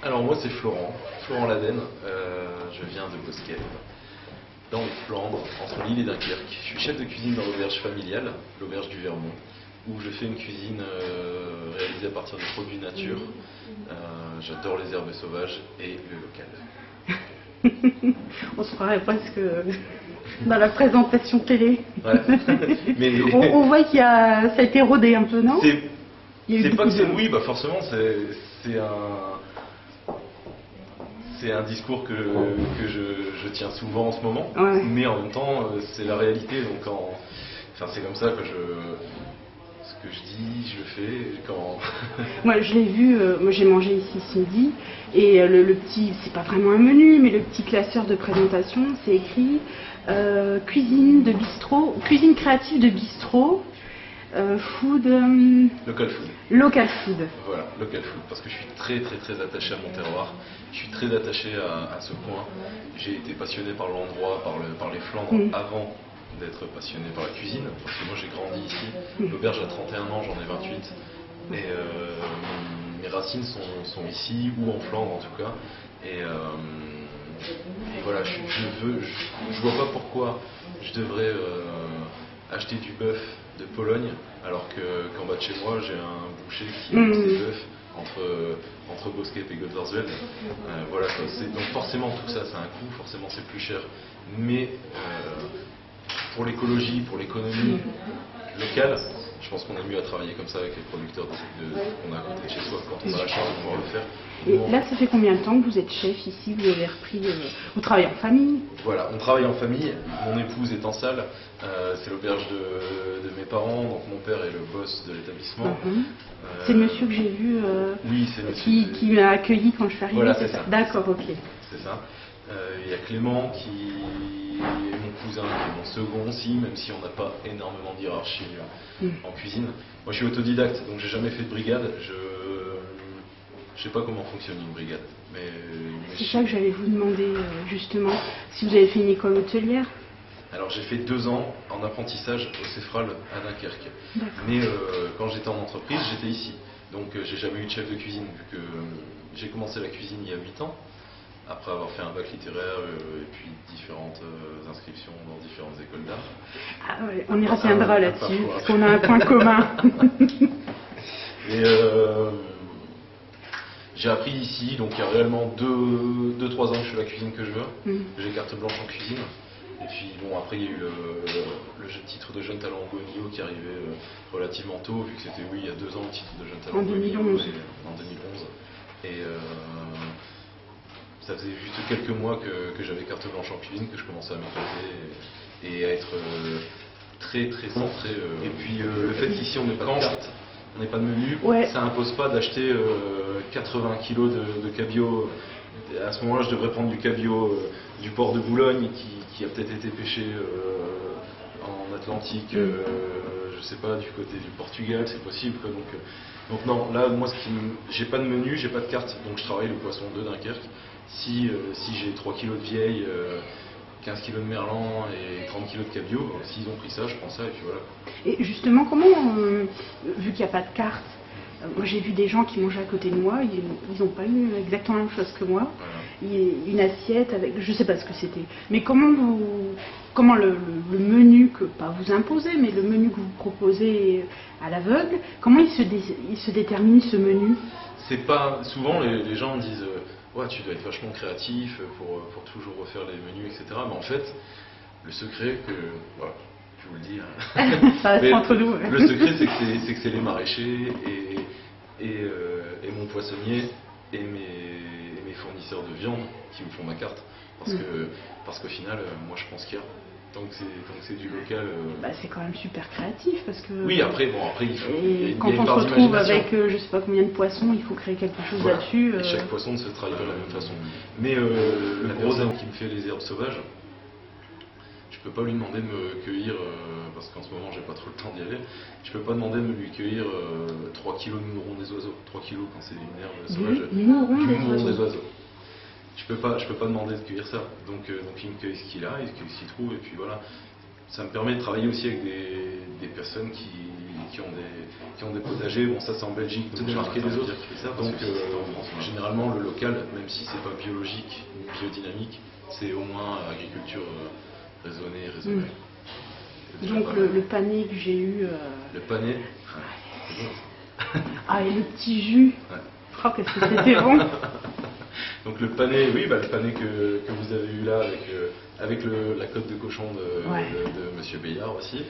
Alors moi c'est Florent Laden, je viens de Bosquet, dans les Flandres, entre Lille et Dunkerque. Je suis chef de cuisine dans l'auberge familiale, l'auberge du Vermont, où je fais une cuisine réalisée à partir de produits nature. J'adore les herbes sauvages et le local. On se croirait presque dans la présentation télé. Ouais. Mais on voit ça a été rodé un peu, non? C'est pas que c'est... Oui, bah forcément, c'est un discours que je tiens souvent en ce moment, ouais. Mais en même temps, c'est la réalité. Donc enfin, c'est comme ça que ce que je dis, je le fais. Moi, je l'ai vu, moi j'ai mangé ici ce midi, et le petit, c'est pas vraiment un menu, mais le petit classeur de présentation, c'est écrit cuisine de bistrot, cuisine créative de bistrot. Food. Local food. Local food. Voilà, local food. Parce que je suis très attaché à mon terroir. Je suis très attaché à ce coin. J'ai été passionné par l'endroit, par les Flandres avant d'être passionné par la cuisine. Parce que moi j'ai grandi ici. L'auberge a 31 ans, j'en ai 28. Et mes racines sont ici, ou en Flandre en tout cas. Et voilà, je vois pas pourquoi je devrais acheter du bœuf de Pologne, alors qu'en bas de chez moi j'ai un boucher qui a ses bœufs entre Bosquet et Godvarsveld. Voilà, donc forcément tout ça a un coût, forcément c'est plus cher, mais pour l'écologie, pour l'économie locale, je pense qu'on est mieux à travailler comme ça avec les producteurs qu'on a à côté de chez soi quand on a la chance de pouvoir le faire. Et là, ça fait combien de temps que vous êtes chef ici? Vous avez repris, vous travaillez en famille? Voilà, on travaille en famille. Mon épouse est en salle. C'est l'auberge de mes parents. Donc mon père est le boss de l'établissement. C'est le monsieur que j'ai vu oui, c'est monsieur qui m'a accueilli quand je suis arrivée. Voilà, c'est ça. D'accord, ok. C'est ça. Il y a Clément qui est mon cousin, qui est mon second aussi, même si on n'a pas énormément de hiérarchie en cuisine. Moi je suis autodidacte, donc j'ai jamais fait de brigade. Je sais pas comment fonctionne une brigade. Mais c'est ça que j'allais vous demander justement, si vous avez fait une école hôtelière. Alors j'ai fait 2 ans en apprentissage au Cefral à Dunkerque. Mais quand j'étais en entreprise, j'étais ici. Donc j'ai jamais eu de chef de cuisine, vu que j'ai commencé la cuisine il y a 8 ans, après avoir fait un bac littéraire et puis différentes inscriptions dans différentes écoles d'art. Ah ouais, on y reviendra là-dessus, parce qu'on a un point commun. Et j'ai appris ici, donc il y a réellement 2-3 ans que je fais la cuisine que je veux. J'ai carte blanche en cuisine. Et puis bon, après il y a eu le titre de jeune talent au Gonio qui arrivait relativement tôt, vu que c'était il y a 2 ans le titre de jeune talent en 2011. En 2011. Et ça faisait juste quelques mois que j'avais carte blanche en cuisine, que je commençais à m'éclater et à être très centré. Et puis le fait qu'ici on n'est pas de carte, on n'est pas de menu, ça impose pas d'acheter 80 kilos de cabillaud. À ce moment-là, je devrais prendre du cabillaud du port de Boulogne qui a peut-être été pêché en Atlantique, je sais pas, du côté du Portugal, c'est possible quoi. Donc non, là moi j'ai pas de menu, j'ai pas de carte, donc je travaille le poisson de Dunkerque. Si j'ai 3 kilos de vieille, 15 kilos de merlan et 30 kilos de cabillaud, s'ils ont pris ça, je prends ça et puis voilà. Et justement, comment, vu qu'il n'y a pas de carte, moi j'ai vu des gens qui mangeaient à côté de moi, ils n'ont pas eu exactement la même chose que moi. Voilà. Une assiette avec, je sais pas ce que c'était, mais comment le menu que, pas vous imposez, mais le menu que vous proposez à l'aveugle, comment il se détermine ce menu? C'est pas, souvent les gens disent ouais, tu dois être vachement créatif pour toujours refaire les menus, etc. Mais en fait, le secret voilà, je vous le dis, ça reste entre nous. Le secret c'est que c'est les maraîchers et mon poissonnier et mes fournisseurs de viande qui me font ma carte. Parce qu'au final, moi je pense qu'il y a. Donc c'est du local. C'est quand même super créatif parce que. Oui, après il faut. Quand on se retrouve avec je sais pas combien de poissons, il faut créer quelque chose là-dessus. Et chaque poisson ne se travaille pas de la même façon. Mais la personne qui me fait les herbes sauvages, je peux pas lui demander de me cueillir, parce qu'en ce moment j'ai pas trop le temps d'y aller, je peux pas demander de me lui cueillir 3 kilos de mouron des oiseaux. 3 kilos quand c'est une herbe sauvage. Du mouron des oiseaux. Je peux pas demander de cueillir ça. Donc il me cueille ce qu'il a, il cueille ce qu'il trouve, et puis voilà. ça me permet de travailler aussi avec des personnes qui ont des potagers. Bon, ça c'est en Belgique, donc j'ai marqué des autres. Donc généralement le local, même si c'est pas biologique ou biodynamique, c'est au moins agriculture raisonnée. Donc le pané que j'ai eu... Le pané, ah, et le petit jus, oh, qu'est-ce que c'était bon. Donc le pané, oui, le pané que vous avez eu là avec la côte de cochon de Monsieur Bayard aussi.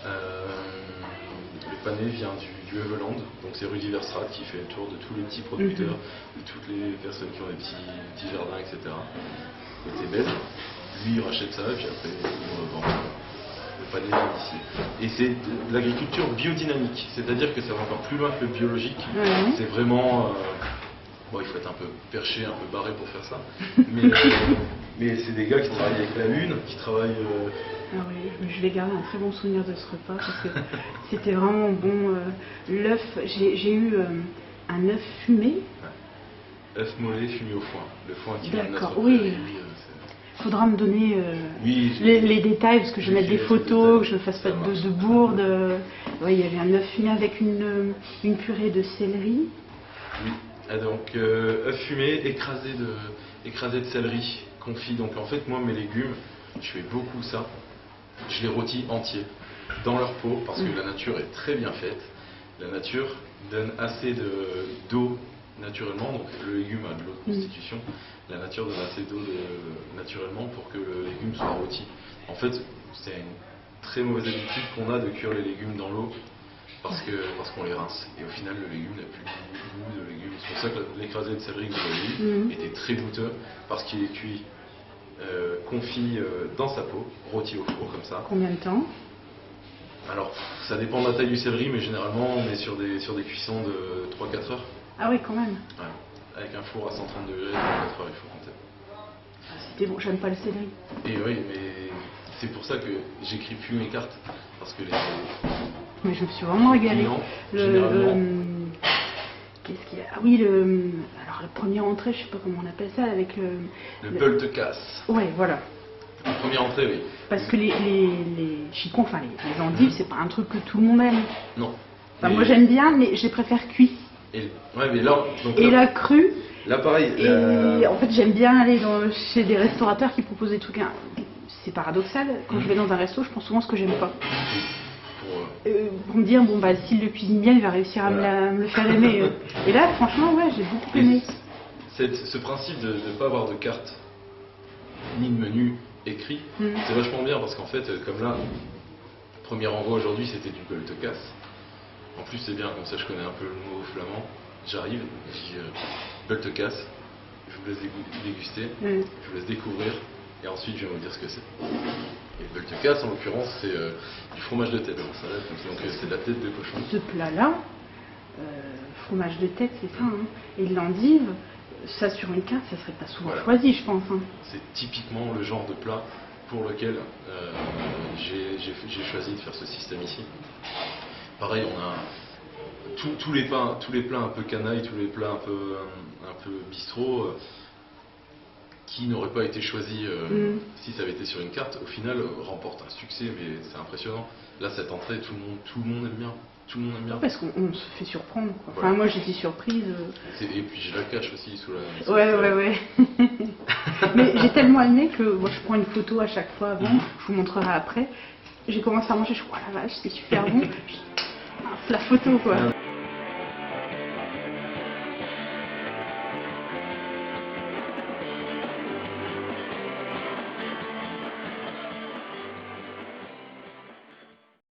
Le pané vient du Haveland, donc c'est Rudy Verstraat qui fait le tour de tous les petits producteurs, de toutes les personnes qui ont des petits jardins, etc. Côté belge, lui il rachète ça et puis après on revend. Le pané vient d'ici. Et c'est de l'agriculture biodynamique, c'est-à-dire que ça va encore plus loin que le biologique. C'est vraiment... Bon, il faut être un peu perché, un peu barré pour faire ça. Mais c'est des gars qui travaillent avec la lune, qui travaillent... Ah oui, je vais garder un très bon souvenir de ce repas parce que c'était vraiment bon. L'œuf, j'ai eu un œuf fumé. Œuf mollet fumé au foin. Le foin qui vient de notre... D'accord, oui. Il faudra me donner les détails parce que je vais mettre des photos, que je ne fasse pas de bourde. Ouais, il y avait un œuf fumé avec une purée de céleri. Oui. Donc œuf fumé écrasé de céleri confit. Donc en fait moi mes légumes, je fais beaucoup ça. Je les rôtis entiers dans leur peau parce que la nature est très bien faite. La nature donne assez d'eau naturellement, donc le légume a de l'eau de constitution. La nature donne assez d'eau naturellement pour que le légume soit rôti. En fait c'est une très mauvaise habitude qu'on a de cuire les légumes dans l'eau. Parce qu'on les rince. Et au final, le légume n'a plus le goût de légume. C'est pour ça que l'écrasé de céleri que vous avez eu était très goûteux, parce qu'il est cuit, confit dans sa peau, rôti au four comme ça. Combien de temps? Alors, ça dépend de la taille du céleri, mais généralement, on est sur des cuissons de 3-4 heures. Ah oui, quand même. Ouais. Avec un four à 130 degrés, 3-4 heures, il faut compter. C'était bon, j'aime pas le céleri. Et oui, mais c'est pour ça que j'écris plus mes cartes, parce que Mais je me suis vraiment régalée. Qu'est-ce qu'il y a? Ah oui, alors la première entrée, je sais pas comment on appelle ça, avec le beult-casse. Ouais, voilà. La première entrée, oui. Parce que les chicons, enfin les endives, c'est pas un truc que tout le monde aime. Non. Enfin, moi j'aime bien, mais je les préfère cuits. Ouais, mais là, la crue. Là, pareil. Et en fait, j'aime bien aller chez des restaurateurs qui proposent des trucs. C'est paradoxal. Quand je vais dans un resto, je prends souvent ce que j'aime pas. Pour me dire, bon, s'il le cuisine bien, il va réussir à me le faire aimer. Et là, franchement, ouais, j'ai beaucoup aimé. Ce principe de ne pas avoir de carte ni de menu écrit, c'est vachement bien parce qu'en fait, comme là, premier envoi aujourd'hui, c'était du beult-casse. En plus, c'est bien, comme ça, je connais un peu le mot flamand. J'arrive, je dis beult-casse, je vous laisse déguster, je vous laisse découvrir, et ensuite, je vais vous dire ce que c'est. Et le beult-casse, en l'occurrence, c'est du fromage de tête. Donc c'est de la tête de cochon. Ce plat-là, fromage de tête, c'est ça, hein. Et de l'endive, ça sur une carte, ça serait pas souvent choisi, je pense. Hein. C'est typiquement le genre de plat pour lequel j'ai choisi de faire ce système ici. Pareil, on a tous les plats un peu canailles, tous les plats un peu bistrot. Qui n'aurait pas été choisi si ça avait été sur une carte, au final remporte un succès, mais c'est impressionnant. Là, cette entrée, tout le monde aime bien. Tout le monde aime bien. Parce qu'on se fait surprendre, quoi. Enfin, moi, j'étais surprise. Et puis, je la cache aussi sous la... Ouais. Mais j'ai tellement aimé que moi, je prends une photo à chaque fois avant, je vous montrerai après. J'ai commencé à manger, je crois, la vache, c'est super bon. La photo, quoi.